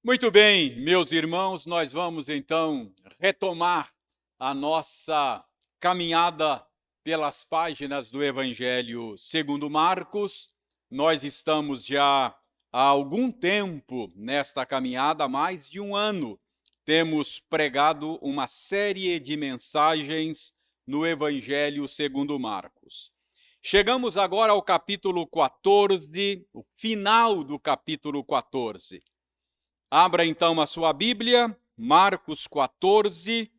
Muito bem, meus irmãos, nós vamos então retomar a nossa caminhada pelas páginas do Evangelho segundo Marcos. Nós estamos já há algum tempo nesta caminhada, há mais de um ano. Temos pregado uma série de mensagens no Evangelho segundo Marcos. Chegamos agora ao capítulo 14, o final do capítulo 14. Abra então a sua Bíblia, Marcos 14,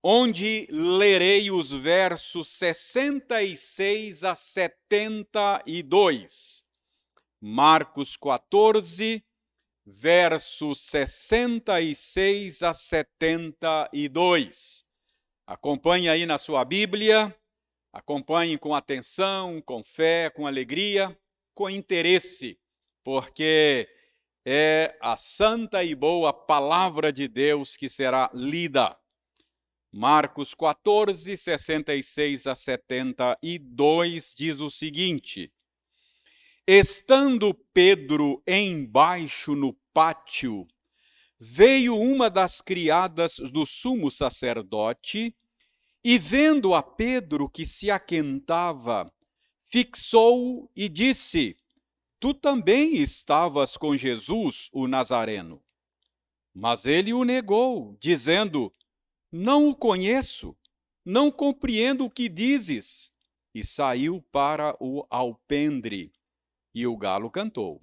onde lerei os versos 66 a 72. Marcos 14, versos 66 a 72. Acompanhe aí na sua Bíblia, acompanhe com atenção, com fé, com alegria, com interesse, porque é a santa e boa palavra de Deus que será lida. Marcos 14, 66 a 72 diz o seguinte: Estando Pedro embaixo no pátio, veio uma das criadas do sumo sacerdote e, vendo a Pedro que se aquentava, fixou-o e disse: Tu também estavas com Jesus, o Nazareno. Mas ele o negou, dizendo: Não o conheço, não compreendo o que dizes. E saiu para o alpendre, e o galo cantou.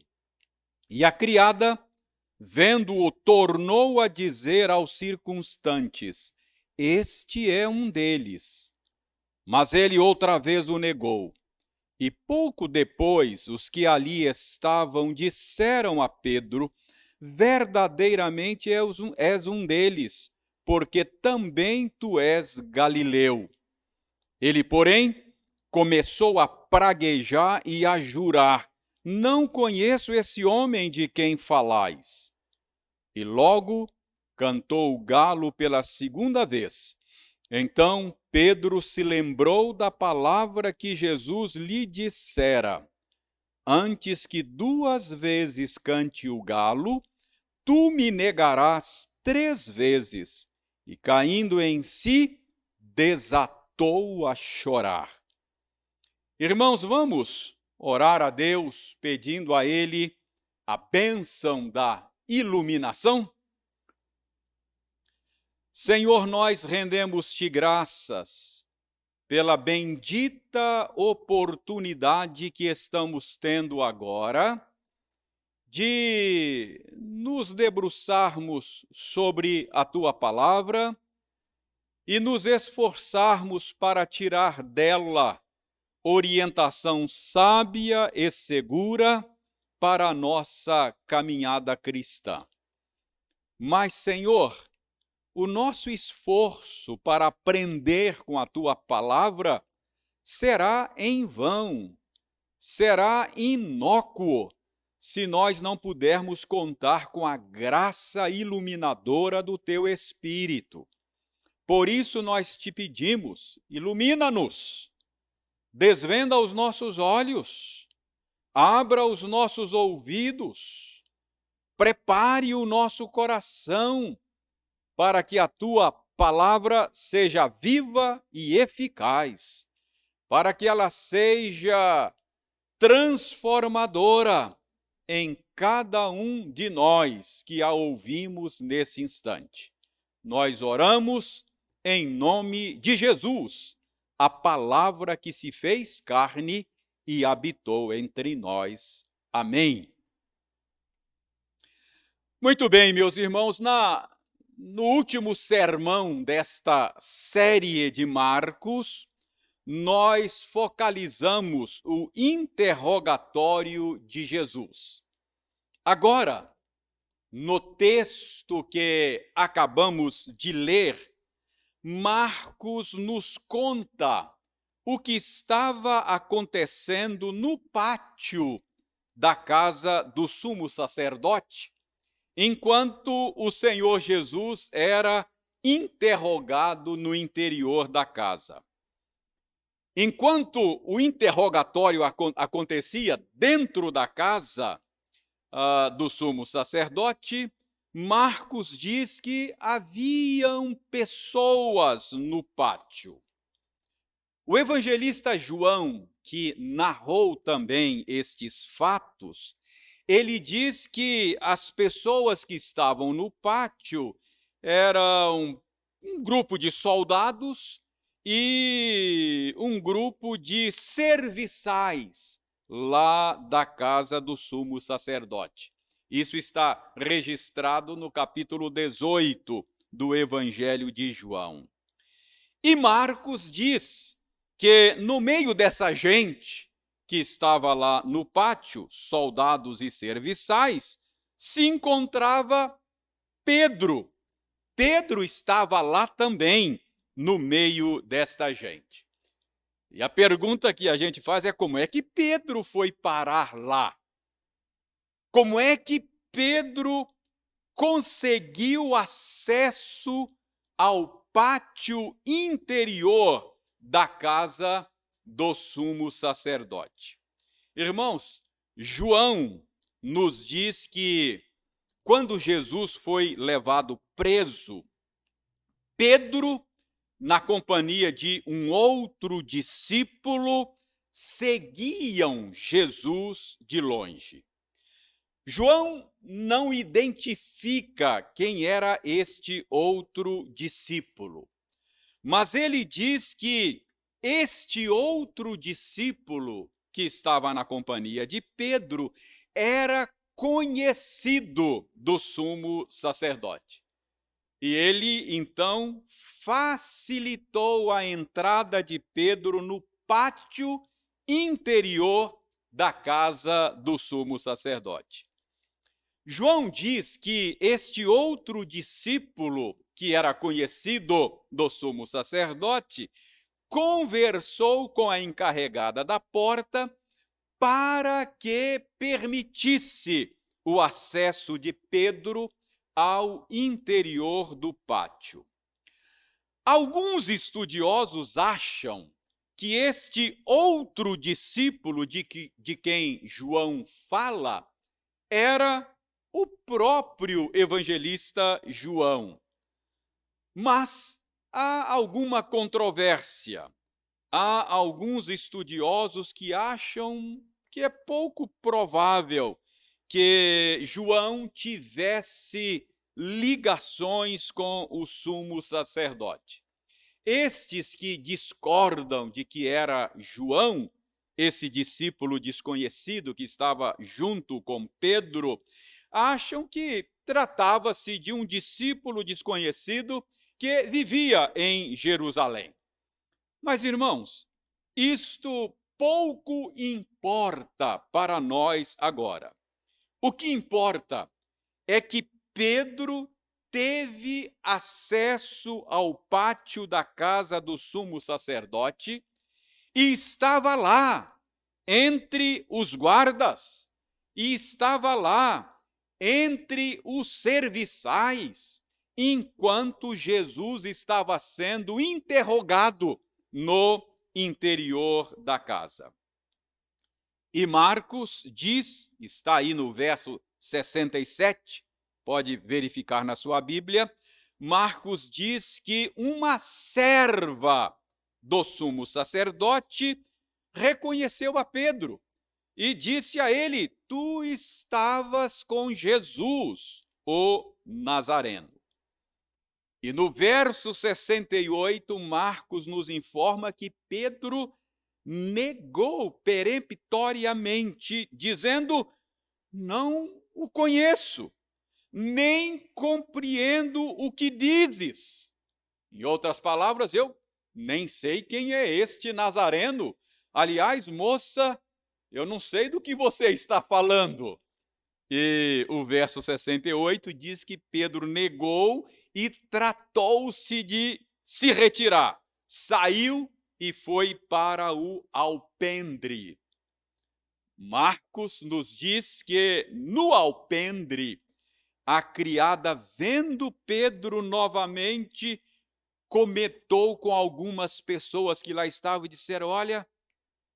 E a criada, vendo-o, tornou a dizer aos circunstantes: Este é um deles. Mas ele outra vez o negou. E pouco depois, os que ali estavam disseram a Pedro: Verdadeiramente és um deles, porque também tu és galileu. Ele, porém, começou a praguejar e a jurar: Não conheço esse homem de quem falais. E logo cantou o galo pela segunda vez. Então Pedro se lembrou da palavra que Jesus lhe dissera: Antes que 2 vezes cante o galo, tu me negarás 3 vezes. E caindo em si, desatou a chorar. Irmãos, vamos orar a Deus pedindo a Ele a bênção da iluminação? Senhor, nós rendemos-te graças pela bendita oportunidade que estamos tendo agora de nos debruçarmos sobre a tua palavra e nos esforçarmos para tirar dela orientação sábia e segura para a nossa caminhada cristã. Mas, Senhor, o nosso esforço para aprender com a tua palavra será em vão, será inócuo, se nós não pudermos contar com a graça iluminadora do teu Espírito. Por isso nós te pedimos: ilumina-nos, desvenda os nossos olhos, abra os nossos ouvidos, prepare o nosso coração, para que a tua palavra seja viva e eficaz, para que ela seja transformadora em cada um de nós que a ouvimos nesse instante. Nós oramos em nome de Jesus, a palavra que se fez carne e habitou entre nós. Amém. Muito bem, meus irmãos, no último sermão desta série de Marcos, nós focalizamos o interrogatório de Jesus. Agora, no texto que acabamos de ler, Marcos nos conta o que estava acontecendo no pátio da casa do sumo sacerdote, enquanto o Senhor Jesus era interrogado no interior da casa. Enquanto o interrogatório acontecia dentro da casa do sumo sacerdote, Marcos diz que haviam pessoas no pátio. O evangelista João, que narrou também estes fatos, ele diz que as pessoas que estavam no pátio eram um grupo de soldados e um grupo de serviçais lá da casa do sumo sacerdote. Isso está registrado no capítulo 18 do Evangelho de João. E Marcos diz que no meio dessa gente que estava lá no pátio, soldados e serviçais, se encontrava Pedro. Pedro estava lá também, no meio desta gente. E a pergunta que a gente faz é: como é que Pedro foi parar lá? Como é que Pedro conseguiu acesso ao pátio interior da casa do sumo sacerdote? Irmãos, João nos diz que quando Jesus foi levado preso, Pedro, na companhia de um outro discípulo, seguiam Jesus de longe. João não identifica quem era este outro discípulo, mas ele diz que este outro discípulo que estava na companhia de Pedro era conhecido do sumo sacerdote. E ele, então, facilitou a entrada de Pedro no pátio interior da casa do sumo sacerdote. João diz que este outro discípulo, que era conhecido do sumo sacerdote, conversou com a encarregada da porta para que permitisse o acesso de Pedro ao interior do pátio. Alguns estudiosos acham que este outro discípulo de quem João fala era o próprio evangelista João. Mas há alguma controvérsia. Há alguns estudiosos que acham que é pouco provável que João tivesse ligações com o sumo sacerdote. Estes que discordam de que era João, esse discípulo desconhecido que estava junto com Pedro, acham que tratava-se de um discípulo desconhecido que vivia em Jerusalém. Mas, irmãos, isto pouco importa para nós agora. O que importa é que Pedro teve acesso ao pátio da casa do sumo sacerdote e estava lá entre os guardas, e estava lá entre os serviçais, enquanto Jesus estava sendo interrogado no interior da casa. E Marcos diz, está aí no verso 67, pode verificar na sua Bíblia, Marcos diz que uma serva do sumo sacerdote reconheceu a Pedro e disse a ele: tu estavas com Jesus, o Nazareno. E no verso 68, Marcos nos informa que Pedro negou peremptoriamente, dizendo: não o conheço, nem compreendo o que dizes. Em outras palavras, eu nem sei quem é este Nazareno. Aliás, moça, eu não sei do que você está falando. E o verso 68 diz que Pedro negou e tratou-se de se retirar. Saiu e foi para o alpendre. Marcos nos diz que no alpendre, a criada, vendo Pedro novamente, comentou com algumas pessoas que lá estavam e disseram: olha,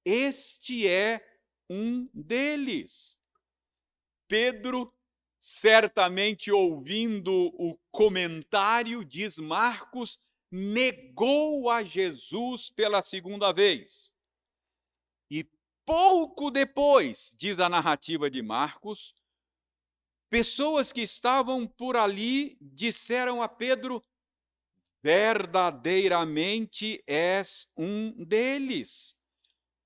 este é um deles. Pedro certamente ouvindo o comentário, diz Marcos, negou a Jesus pela segunda vez. E pouco depois, diz a narrativa de Marcos, pessoas que estavam por ali disseram a Pedro: verdadeiramente és um deles,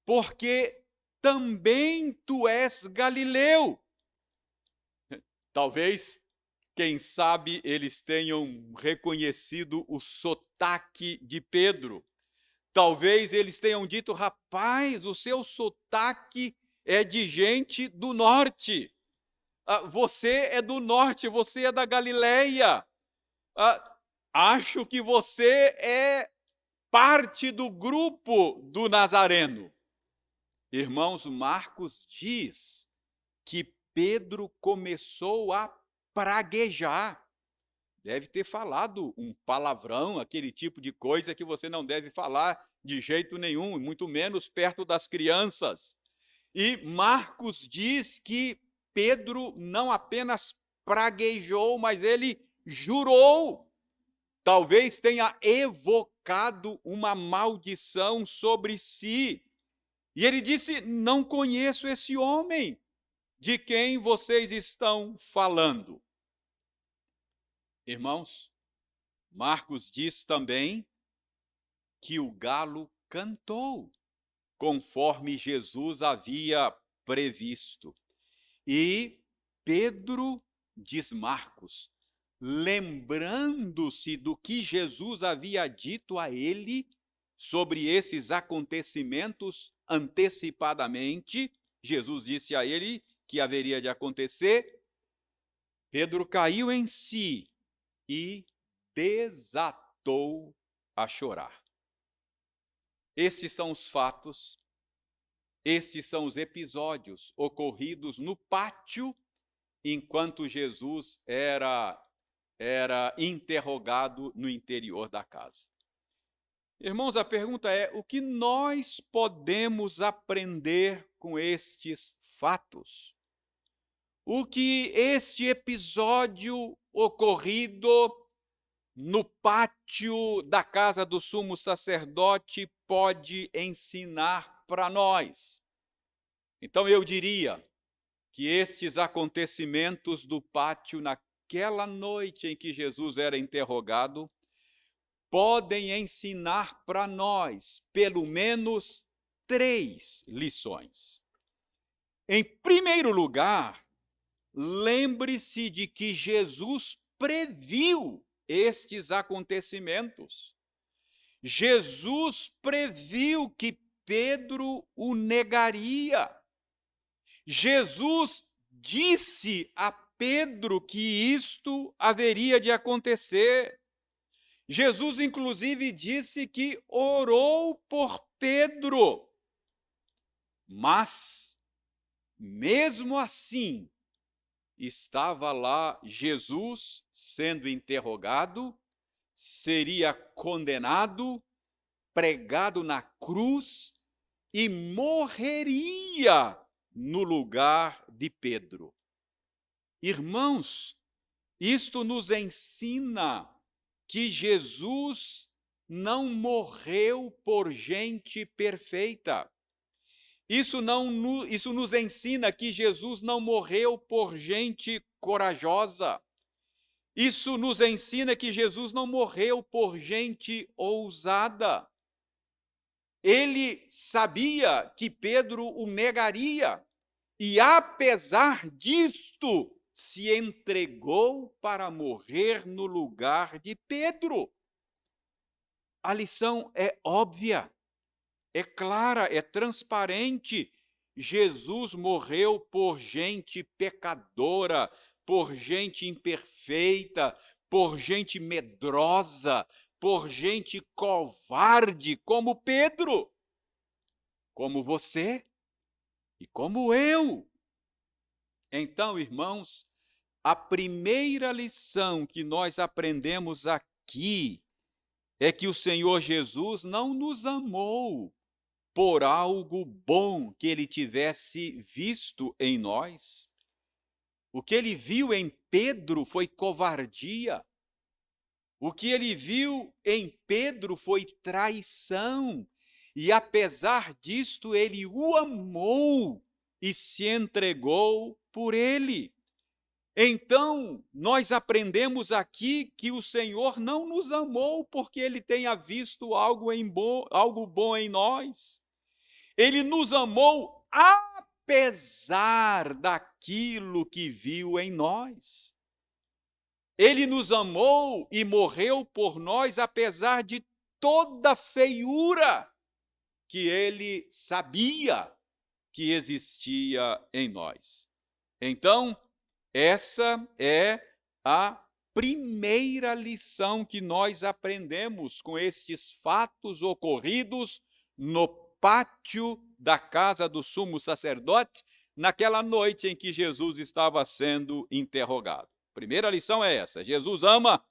porque também tu és galileu. Talvez, quem sabe, eles tenham reconhecido o sotaque de Pedro. Talvez eles tenham dito: rapaz, o seu sotaque é de gente do norte. Você é do norte, você é da Galileia. Acho que você é parte do grupo do Nazareno. Irmãos, Marcos diz que Pedro começou a praguejar. Deve ter falado um palavrão, aquele tipo de coisa que você não deve falar de jeito nenhum, muito menos perto das crianças. E Marcos diz que Pedro não apenas praguejou, mas ele jurou. Talvez tenha evocado uma maldição sobre si. E ele disse: não conheço esse homem de quem vocês estão falando. Irmãos, Marcos diz também que o galo cantou, conforme Jesus havia previsto. E Pedro, diz Marcos, lembrando-se do que Jesus havia dito a ele sobre esses acontecimentos antecipadamente, Jesus disse a ele que haveria de acontecer, Pedro caiu em si e desatou a chorar. Esses são os fatos, esses são os episódios ocorridos no pátio enquanto Jesus era interrogado no interior da casa. Irmãos, a pergunta é: o que nós podemos aprender com estes fatos? O que este episódio ocorrido no pátio da casa do sumo sacerdote pode ensinar para nós? Então eu diria que estes acontecimentos do pátio naquela noite em que Jesus era interrogado podem ensinar para nós pelo menos 3 lições. Em primeiro lugar, lembre-se de que Jesus previu estes acontecimentos. Jesus previu que Pedro o negaria. Jesus disse a Pedro que isto haveria de acontecer. Jesus, inclusive, disse que orou por Pedro. Mas, mesmo assim, estava lá Jesus sendo interrogado, seria condenado, pregado na cruz e morreria no lugar de Pedro. Irmãos, isto nos ensina que Jesus não morreu por gente perfeita. Isso nos ensina que Jesus não morreu por gente corajosa. Isso nos ensina que Jesus não morreu por gente ousada. Ele sabia que Pedro o negaria e, apesar disto, se entregou para morrer no lugar de Pedro. A lição é óbvia, é clara, é transparente. Jesus morreu por gente pecadora, por gente imperfeita, por gente medrosa, por gente covarde, como Pedro, como você e como eu. Então, irmãos, a primeira lição que nós aprendemos aqui é que o Senhor Jesus não nos amou por algo bom que ele tivesse visto em nós. O que ele viu em Pedro foi covardia. O que ele viu em Pedro foi traição. E apesar disto, ele o amou e se entregou por ele. Então, nós aprendemos aqui que o Senhor não nos amou porque ele tenha visto algo bom em nós. Ele nos amou apesar daquilo que viu em nós. Ele nos amou e morreu por nós apesar de toda a feiura que ele sabia que existia em nós. Então, essa é a primeira lição que nós aprendemos com estes fatos ocorridos no pátio da casa do sumo sacerdote, naquela noite em que Jesus estava sendo interrogado. Primeira lição é essa: Jesus ama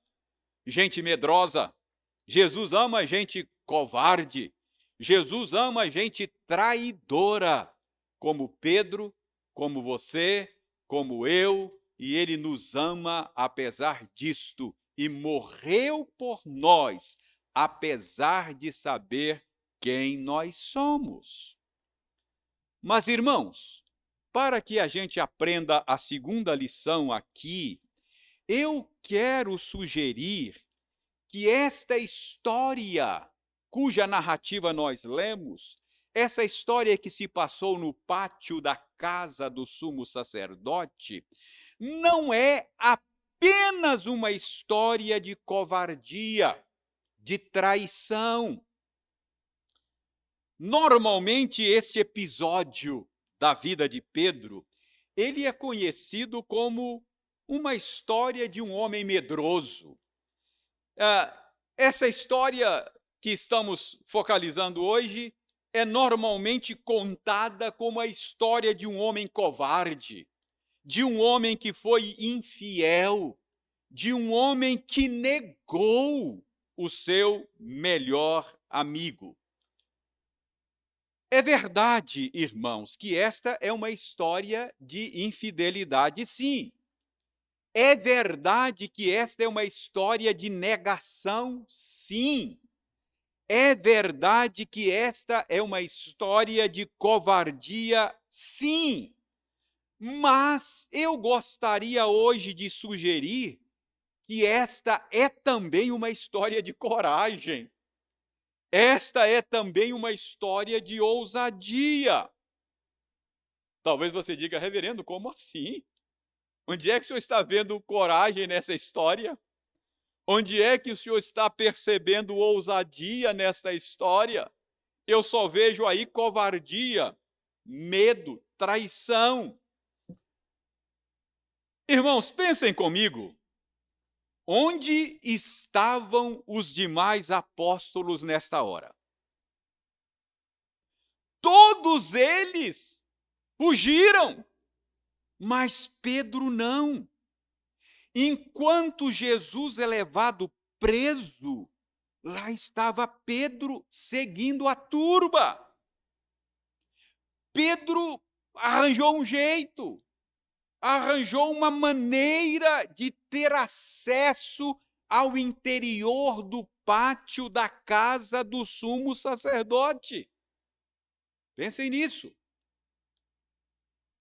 gente medrosa, Jesus ama gente covarde, Jesus ama gente traidora, como Pedro, como você, como eu, e ele nos ama apesar disto, e morreu por nós, apesar de saber quem nós somos. Mas, irmãos, para que a gente aprenda a segunda lição aqui, eu quero sugerir que esta história, cuja narrativa nós lemos, essa história que se passou no pátio da casa do sumo sacerdote, não é apenas uma história de covardia, de traição. Normalmente, este episódio da vida de Pedro, ele é conhecido como uma história de um homem medroso. Essa história que estamos focalizando hoje é normalmente contada como a história de um homem covarde, de um homem que foi infiel, de um homem que negou o seu melhor amigo. É verdade, irmãos, que esta é uma história de infidelidade, sim. É verdade que esta é uma história de negação, sim. É verdade que esta é uma história de covardia, sim. Mas eu gostaria hoje de sugerir que esta é também uma história de coragem. Esta é também uma história de ousadia. Talvez você diga: reverendo, como assim? Onde é que o senhor está vendo coragem nessa história? Onde é que o senhor está percebendo ousadia nesta história? Eu só vejo aí covardia, medo, traição. Irmãos, pensem comigo. Onde estavam os demais apóstolos nesta hora? Todos eles fugiram, mas Pedro não. Enquanto Jesus é levado preso, lá estava Pedro seguindo a turba. Pedro arranjou um jeito, arranjou uma maneira de ter acesso ao interior do pátio da casa do sumo sacerdote. Pensem nisso.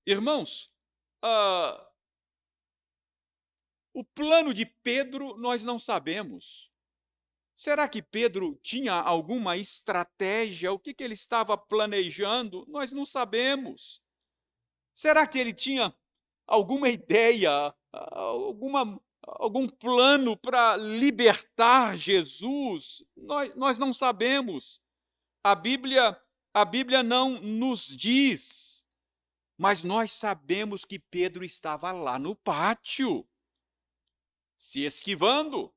Irmãos, o plano de Pedro nós não sabemos. Será que Pedro tinha alguma estratégia? O que ele estava planejando? Nós não sabemos. Será que ele tinha alguma ideia, algum plano para libertar Jesus? Nós não sabemos. A Bíblia não nos diz, mas nós sabemos que Pedro estava lá no pátio, se esquivando,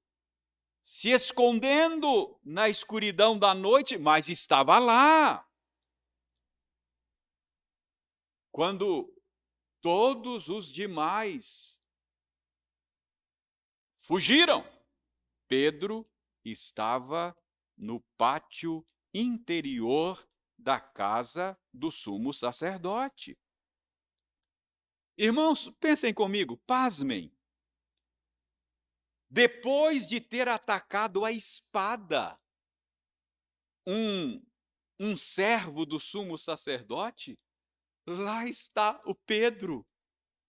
se escondendo na escuridão da noite, mas estava lá. Quando todos os demais fugiram, Pedro estava no pátio interior da casa do sumo sacerdote. Irmãos, pensem comigo, pasmem. Depois de ter atacado a espada um, um servo do sumo sacerdote, lá está o Pedro,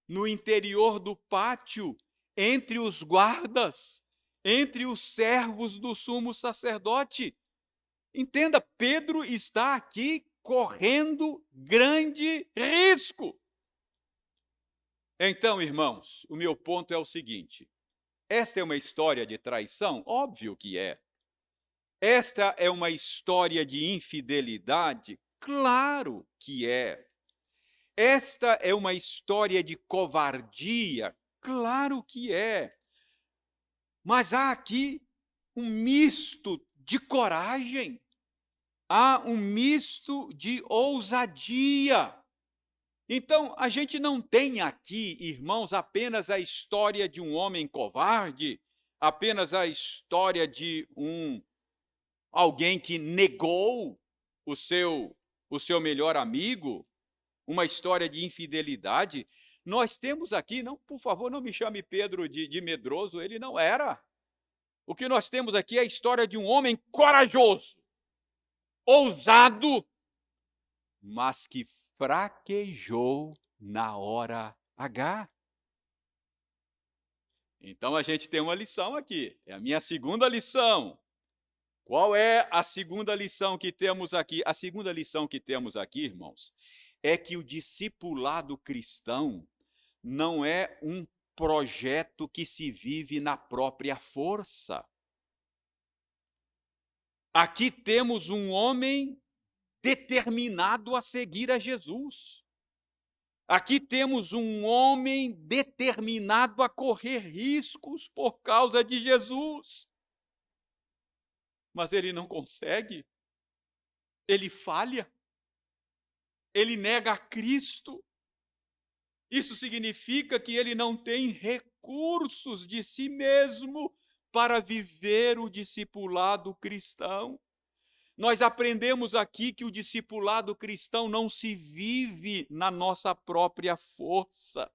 no interior do pátio, entre os guardas, entre os servos do sumo sacerdote. Entenda, Pedro está aqui correndo grande risco. Então, irmãos, o meu ponto é o seguinte: esta é uma história de traição? Óbvio que é. Esta é uma história de infidelidade? Claro que é. Esta é uma história de covardia? Claro que é. Mas há aqui um misto de coragem, há um misto de ousadia. Então, a gente não tem aqui, irmãos, apenas a história de um homem covarde, apenas a história de alguém que negou o seu melhor amigo, uma história de infidelidade. Nós temos aqui, não, por favor, não me chame Pedro de medroso, ele não era. O que nós temos aqui é a história de um homem corajoso, ousado, mas que fraquejou na hora H. Então a gente tem uma lição aqui, é a minha segunda lição. Qual é a segunda lição que temos aqui? A segunda lição que temos aqui, irmãos, é que o discipulado cristão não é um projeto que se vive na própria força. Aqui temos um homem determinado a seguir a Jesus. Aqui temos um homem determinado a correr riscos por causa de Jesus. Mas ele não consegue, ele falha, ele nega a Cristo. Isso significa que ele não tem recursos de si mesmo para viver o discipulado cristão. Nós aprendemos aqui que o discipulado cristão não se vive na nossa própria força.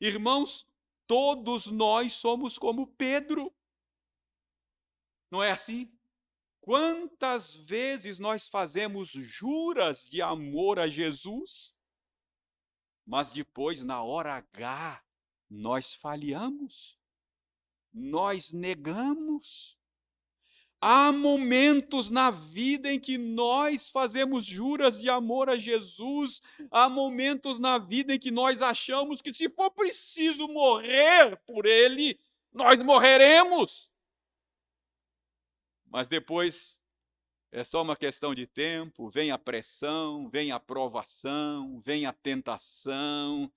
Irmãos, todos nós somos como Pedro. Não é assim? Quantas vezes nós fazemos juras de amor a Jesus, mas depois, na hora H, nós falhamos, nós negamos. Há momentos na vida em que nós fazemos juras de amor a Jesus, há momentos na vida em que nós achamos que, se for preciso morrer por Ele, nós morreremos. Mas depois é só uma questão de tempo, vem a pressão, vem a provação, vem a tentação.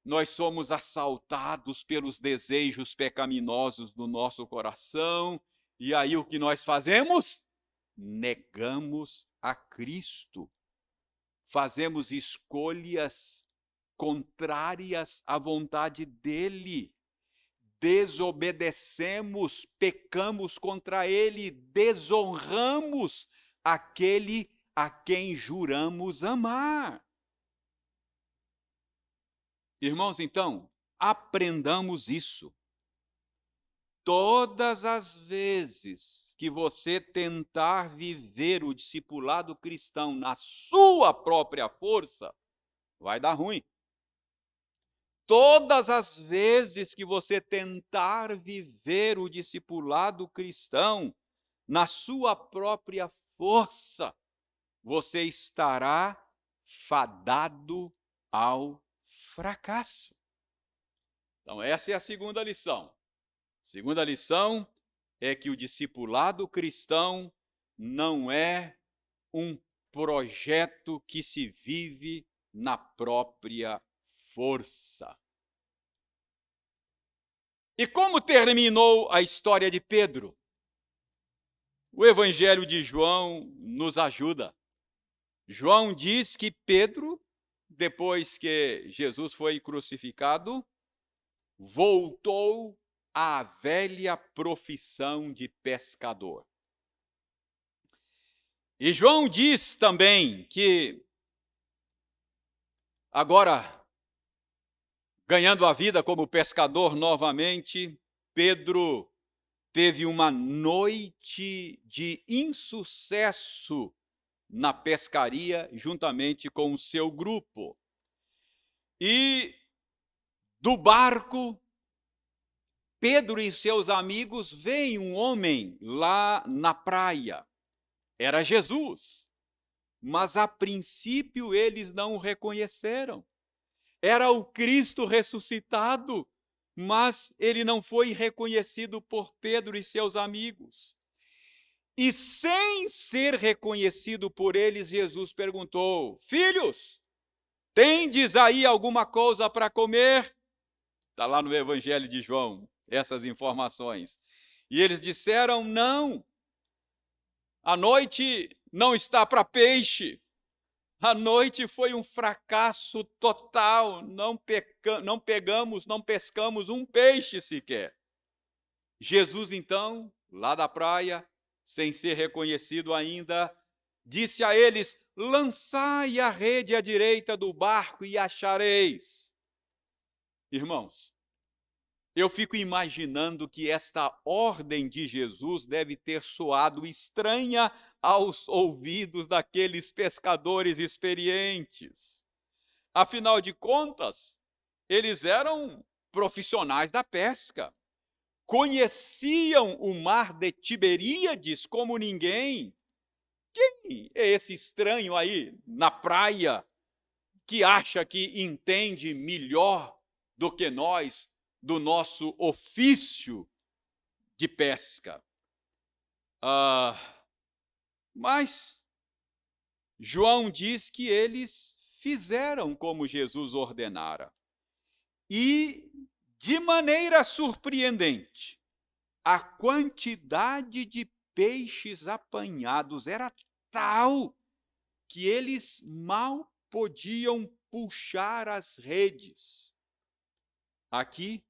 Nós somos assaltados pelos desejos pecaminosos do nosso coração. E aí o que nós fazemos? Negamos a Cristo. Fazemos escolhas contrárias à vontade dEle. Desobedecemos, pecamos contra Ele, desonramos aquele a quem juramos amar. Irmãos, então, aprendamos isso. Todas as vezes que você tentar viver o discipulado cristão na sua própria força, vai dar ruim. Todas as vezes que você tentar viver o discipulado cristão na sua própria força, você estará fadado ao fracasso. Então, essa é a segunda lição. Segunda lição é que o discipulado cristão não é um projeto que se vive na própria força. E como terminou a história de Pedro? O Evangelho de João nos ajuda. João diz que Pedro, depois que Jesus foi crucificado, voltou à velha profissão de pescador. E João diz também que agora Ganhando a vida como pescador novamente, Pedro teve uma noite de insucesso na pescaria juntamente com o seu grupo. E do barco, Pedro e seus amigos veem um homem lá na praia. Era Jesus, mas a princípio eles não o reconheceram. Era o Cristo ressuscitado, mas ele não foi reconhecido por Pedro e seus amigos. E sem ser reconhecido por eles, Jesus perguntou: filhos, tendes aí alguma coisa para comer? Está lá no Evangelho de João, essas informações. E eles disseram: não, a noite não está para peixe. A noite foi um fracasso total, não pescamos um peixe sequer. Jesus, então, lá da praia, sem ser reconhecido ainda, disse a eles: lançai a rede à direita do barco e achareis. Irmãos, eu fico imaginando que esta ordem de Jesus deve ter soado estranha aos ouvidos daqueles pescadores experientes. Afinal de contas, eles eram profissionais da pesca, conheciam o mar de Tiberíades como ninguém. Quem é esse estranho aí na praia que acha que entende melhor do que nós do nosso ofício de pesca? Mas João diz que eles fizeram como Jesus ordenara. E, de maneira surpreendente, a quantidade de peixes apanhados era tal que eles mal podiam puxar as redes. Aqui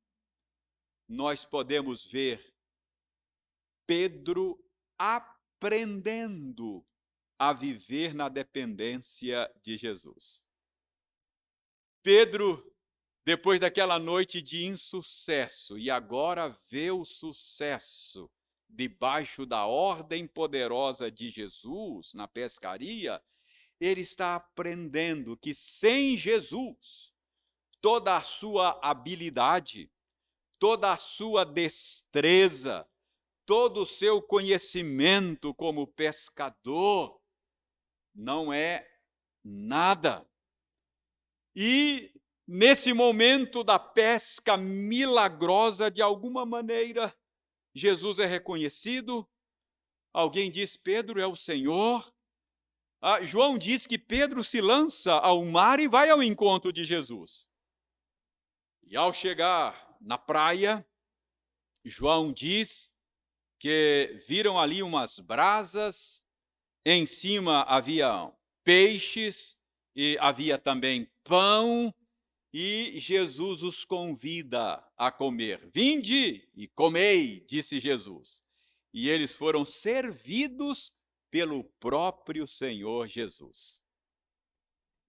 nós podemos ver Pedro aprendendo a viver na dependência de Jesus. Pedro, depois daquela noite de insucesso, e agora vê o sucesso debaixo da ordem poderosa de Jesus na pescaria, ele está aprendendo que sem Jesus, toda a sua habilidade, toda a sua destreza, todo o seu conhecimento como pescador não é nada. E nesse momento da pesca milagrosa, de alguma maneira, Jesus é reconhecido. Alguém diz: Pedro é o Senhor. João diz que Pedro se lança ao mar e vai ao encontro de Jesus. E ao chegar na praia, João diz que viram ali umas brasas, em cima havia peixes e havia também pão, e Jesus os convida a comer. Vinde e comei, disse Jesus. E eles foram servidos pelo próprio Senhor Jesus.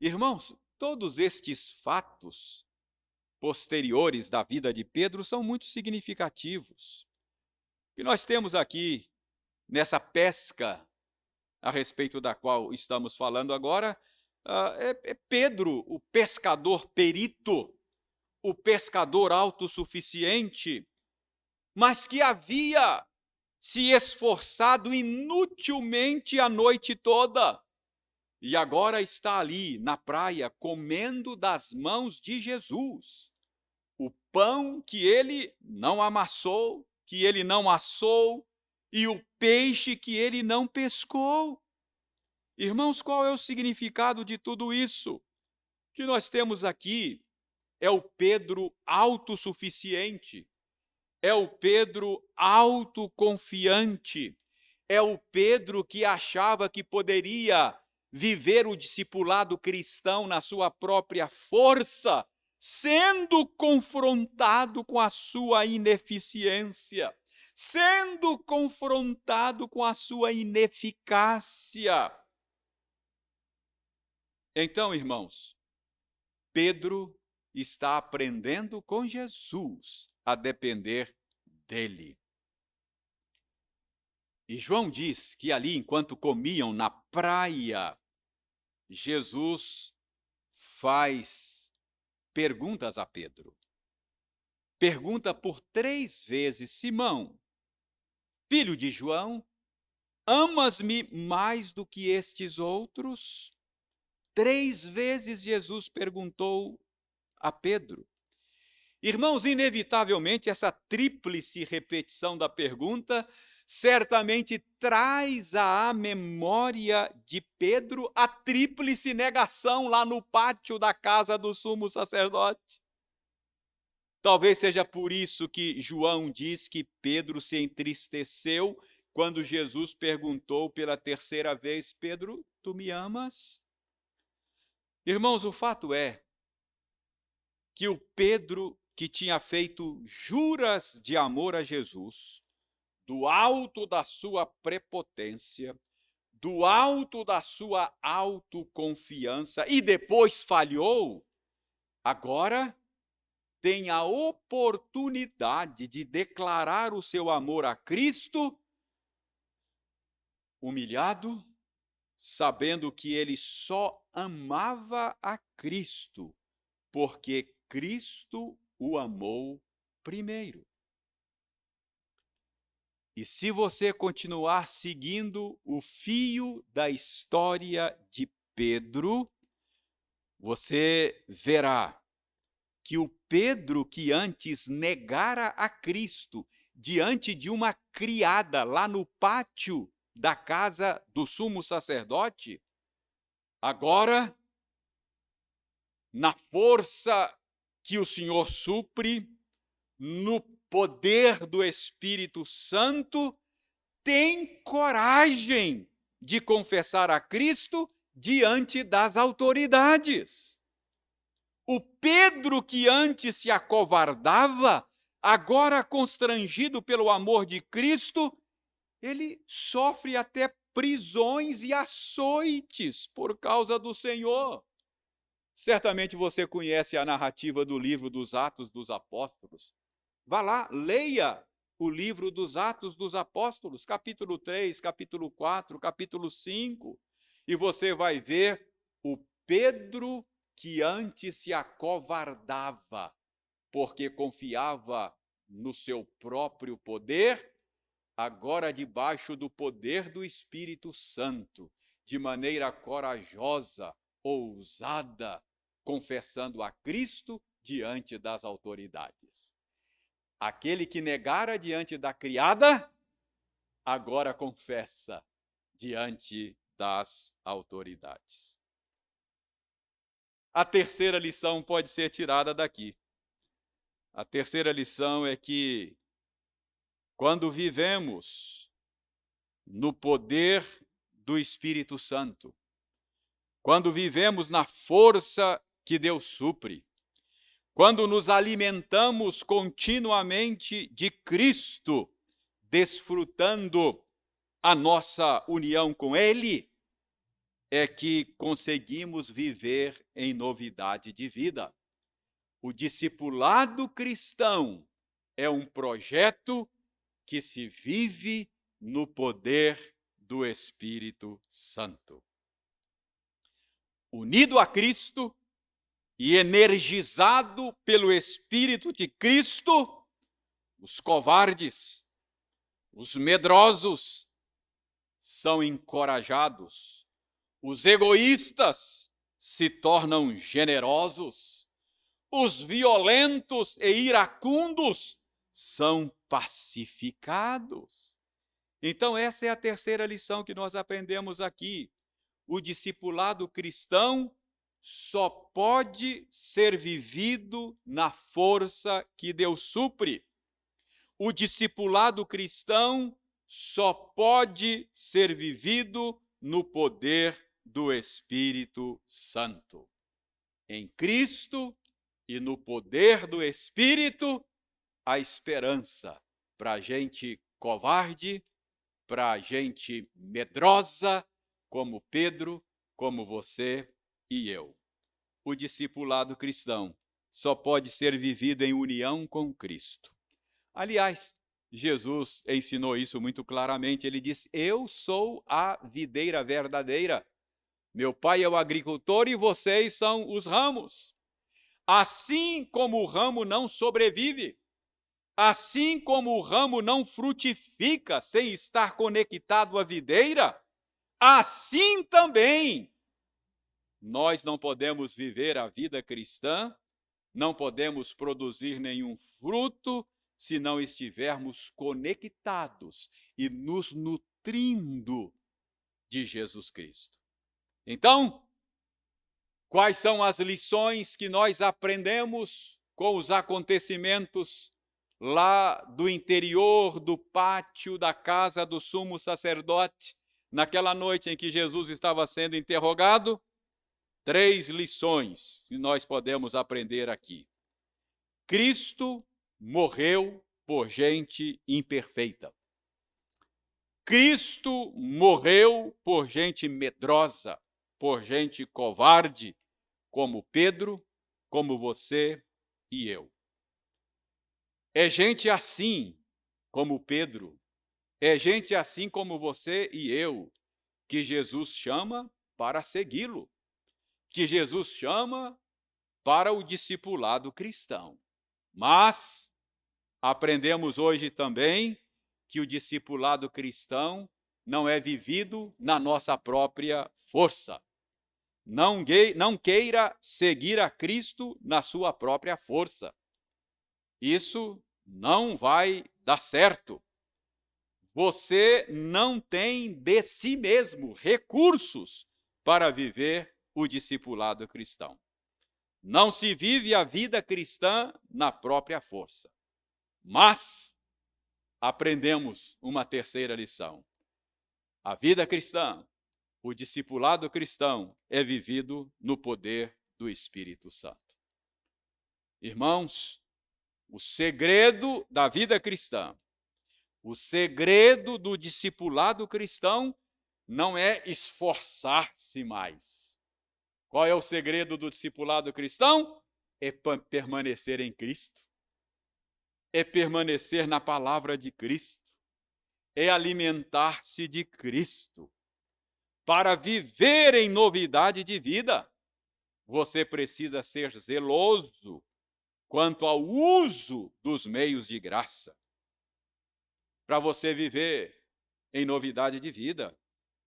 Irmãos, todos estes fatos posteriores da vida de Pedro são muito significativos. O que nós temos aqui nessa pesca a respeito da qual estamos falando agora é Pedro, o pescador perito, o pescador autossuficiente, mas que havia se esforçado inutilmente a noite toda e agora está ali na praia comendo das mãos de Jesus o pão que ele não amassou, que ele não assou, e o peixe que ele não pescou. Irmãos, qual é o significado de tudo isso? O que nós temos aqui é o Pedro autossuficiente, é o Pedro autoconfiante, é o Pedro que achava que poderia viver o discipulado cristão na sua própria força, sendo confrontado com a sua ineficiência, sendo confrontado com a sua ineficácia. Então, irmãos, Pedro está aprendendo com Jesus a depender dele. E João diz que ali, enquanto comiam na praia, Jesus faz perguntas a Pedro. Pergunta por 3 vezes: Simão, filho de João, amas-me mais do que estes outros? 3 vezes Jesus perguntou a Pedro. Irmãos, inevitavelmente, essa tríplice repetição da pergunta certamente traz à memória de Pedro a tríplice negação lá no pátio da casa do sumo sacerdote. Talvez seja por isso que João diz que Pedro se entristeceu quando Jesus perguntou pela 3ª vez: Pedro, tu me amas? Irmãos, o fato é que o Pedro, que tinha feito juras de amor a Jesus, do alto da sua prepotência, do alto da sua autoconfiança, e depois falhou, agora tem a oportunidade de declarar o seu amor a Cristo, humilhado, sabendo que ele só amava a Cristo, porque Cristo o amou primeiro. E se você continuar seguindo o fio da história de Pedro, você verá que o Pedro que antes negara a Cristo diante de uma criada lá no pátio da casa do sumo sacerdote, agora, na força que o Senhor supre, no poder do Espírito Santo, tem coragem de confessar a Cristo diante das autoridades. O Pedro que antes se acovardava, agora constrangido pelo amor de Cristo, ele sofre até prisões e açoites por causa do Senhor. Certamente você conhece a narrativa do livro dos Atos dos Apóstolos. Vá lá, leia o livro dos Atos dos Apóstolos, capítulo 3, capítulo 4, capítulo 5, e você vai ver o Pedro que antes se acovardava, porque confiava no seu próprio poder, agora debaixo do poder do Espírito Santo, de maneira corajosa, ousada, confessando a Cristo diante das autoridades. Aquele que negara diante da criada, agora confessa diante das autoridades. A 3ª lição pode ser tirada daqui. A 3ª lição é que, quando vivemos no poder do Espírito Santo, quando vivemos na força que Deus supre, quando nos alimentamos continuamente de Cristo, desfrutando a nossa união com Ele, é que conseguimos viver em novidade de vida. O discipulado cristão é um projeto que se vive no poder do Espírito Santo. Unido a Cristo e energizado pelo Espírito de Cristo, os covardes, os medrosos são encorajados, os egoístas se tornam generosos, os violentos e iracundos são pacificados. Então, essa é a 3ª lição que nós aprendemos aqui. O discipulado cristão só pode ser vivido na força que Deus supre. O discipulado cristão só pode ser vivido no poder do Espírito Santo. Em Cristo e no poder do Espírito, a esperança para a gente covarde, para a gente medrosa, como Pedro, como você e eu. O discipulado cristão só pode ser vivido em união com Cristo. Aliás, Jesus ensinou isso muito claramente. Ele disse: eu sou a videira verdadeira. Meu pai é o agricultor e vocês são os ramos. Assim como o ramo não sobrevive, assim como o ramo não frutifica sem estar conectado à videira, assim também nós não podemos viver a vida cristã, não podemos produzir nenhum fruto se não estivermos conectados e nos nutrindo de Jesus Cristo. Então, quais são as lições que nós aprendemos com os acontecimentos lá do interior do pátio da casa do sumo sacerdote, naquela noite em que Jesus estava sendo interrogado? 3 lições que nós podemos aprender aqui. Cristo morreu por gente imperfeita. Cristo morreu por gente medrosa, por gente covarde, como Pedro, como você e eu. É gente assim como Pedro, é gente assim como você e eu, que Jesus chama para segui-lo, que Jesus chama para o discipulado cristão. Mas aprendemos hoje também que o discipulado cristão não é vivido na nossa própria força. Não queira seguir a Cristo na sua própria força. Isso não vai dar certo. Você não tem de si mesmo recursos para viver o discipulado cristão. Não se vive a vida cristã na própria força. Mas aprendemos uma terceira lição. A vida cristã, o discipulado cristão é vivido no poder do Espírito Santo. Irmãos, o segredo da vida cristã, o segredo do discipulado cristão não é esforçar-se mais. Qual é o segredo do discipulado cristão? É permanecer em Cristo. É permanecer na palavra de Cristo. É alimentar-se de Cristo. Para viver em novidade de vida, você precisa ser zeloso quanto ao uso dos meios de graça. Para você viver em novidade de vida,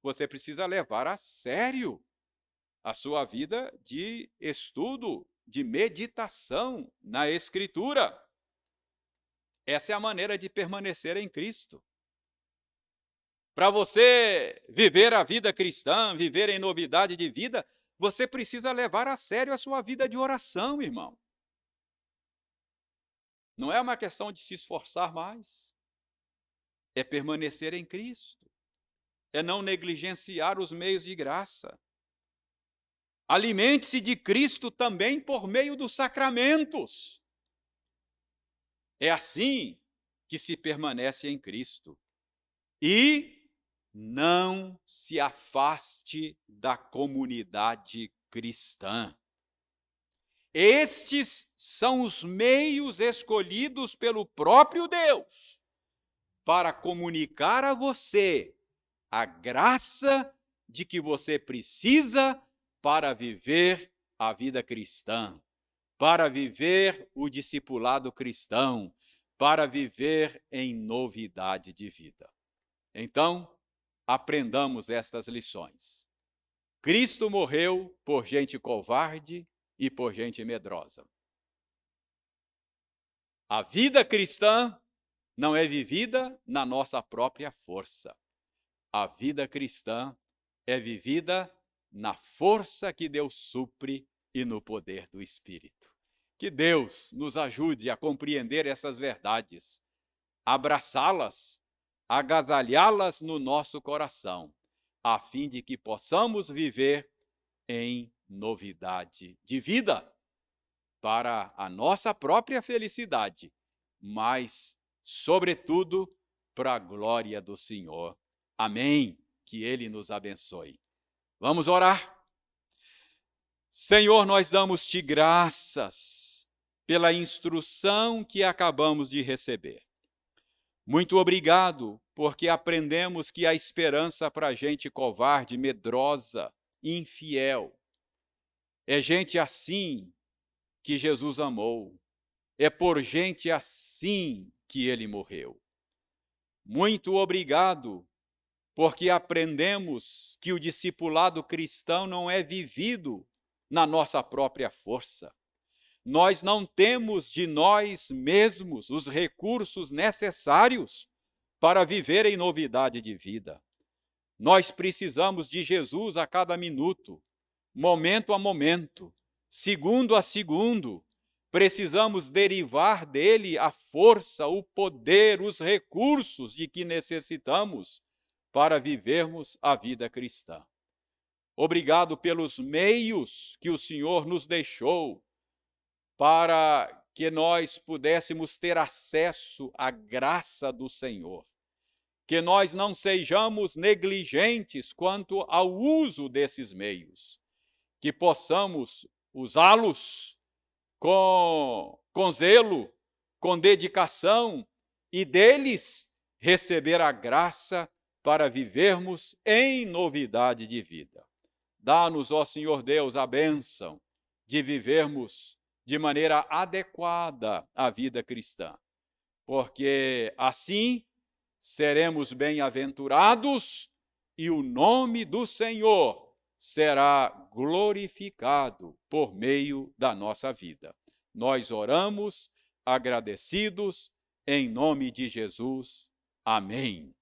você precisa levar a sério a sua vida de estudo, de meditação na Escritura. Essa é a maneira de permanecer em Cristo. Para você viver a vida cristã, viver em novidade de vida, você precisa levar a sério a sua vida de oração, irmão. Não é uma questão de se esforçar mais. É permanecer em Cristo. É não negligenciar os meios de graça. Alimente-se de Cristo também por meio dos sacramentos. É assim que se permanece em Cristo. E não se afaste da comunidade cristã. Estes são os meios escolhidos pelo próprio Deus para comunicar a você a graça de que você precisa para viver a vida cristã, para viver o discipulado cristão, para viver em novidade de vida. Então, aprendamos estas lições. Cristo morreu por gente covarde e por gente medrosa. A vida cristã não é vivida na nossa própria força. A vida cristã é vivida na força que Deus supre e no poder do Espírito. Que Deus nos ajude a compreender essas verdades, abraçá-las, agasalhá-las no nosso coração, a fim de que possamos viver em novidade de vida, para a nossa própria felicidade, mas, sobretudo, para a glória do Senhor. Amém. Que Ele nos abençoe. Vamos orar. Senhor, nós damos-te graças pela instrução que acabamos de receber. Muito obrigado, porque aprendemos que a esperança para gente covarde, medrosa, infiel, é gente assim que Jesus amou. É por gente assim que ele morreu. Muito obrigado, porque aprendemos que o discipulado cristão não é vivido na nossa própria força. Nós não temos de nós mesmos os recursos necessários para viver em novidade de vida. Nós precisamos de Jesus a cada minuto, momento a momento, segundo a segundo. Precisamos derivar dele a força, o poder, os recursos de que necessitamos para vivermos a vida cristã. Obrigado pelos meios que o Senhor nos deixou para que nós pudéssemos ter acesso à graça do Senhor. Que nós não sejamos negligentes quanto ao uso desses meios, que possamos usá-los com zelo, com dedicação e deles receber a graça para vivermos em novidade de vida. Dá-nos, ó Senhor Deus, a bênção de vivermos de maneira adequada a vida cristã, porque assim seremos bem-aventurados e o nome do Senhor será glorificado por meio da nossa vida. Nós oramos agradecidos em nome de Jesus. Amém.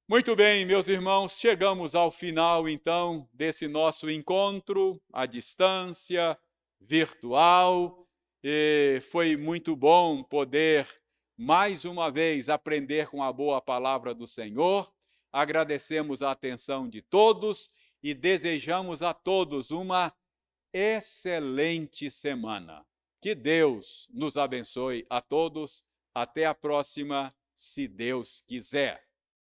Muito bem, meus irmãos, chegamos ao final, então, desse nosso encontro à distância, virtual. E foi muito bom poder, mais uma vez, aprender com a boa palavra do Senhor. Agradecemos a atenção de todos e desejamos a todos uma excelente semana. Que Deus nos abençoe a todos. Até a próxima, se Deus quiser.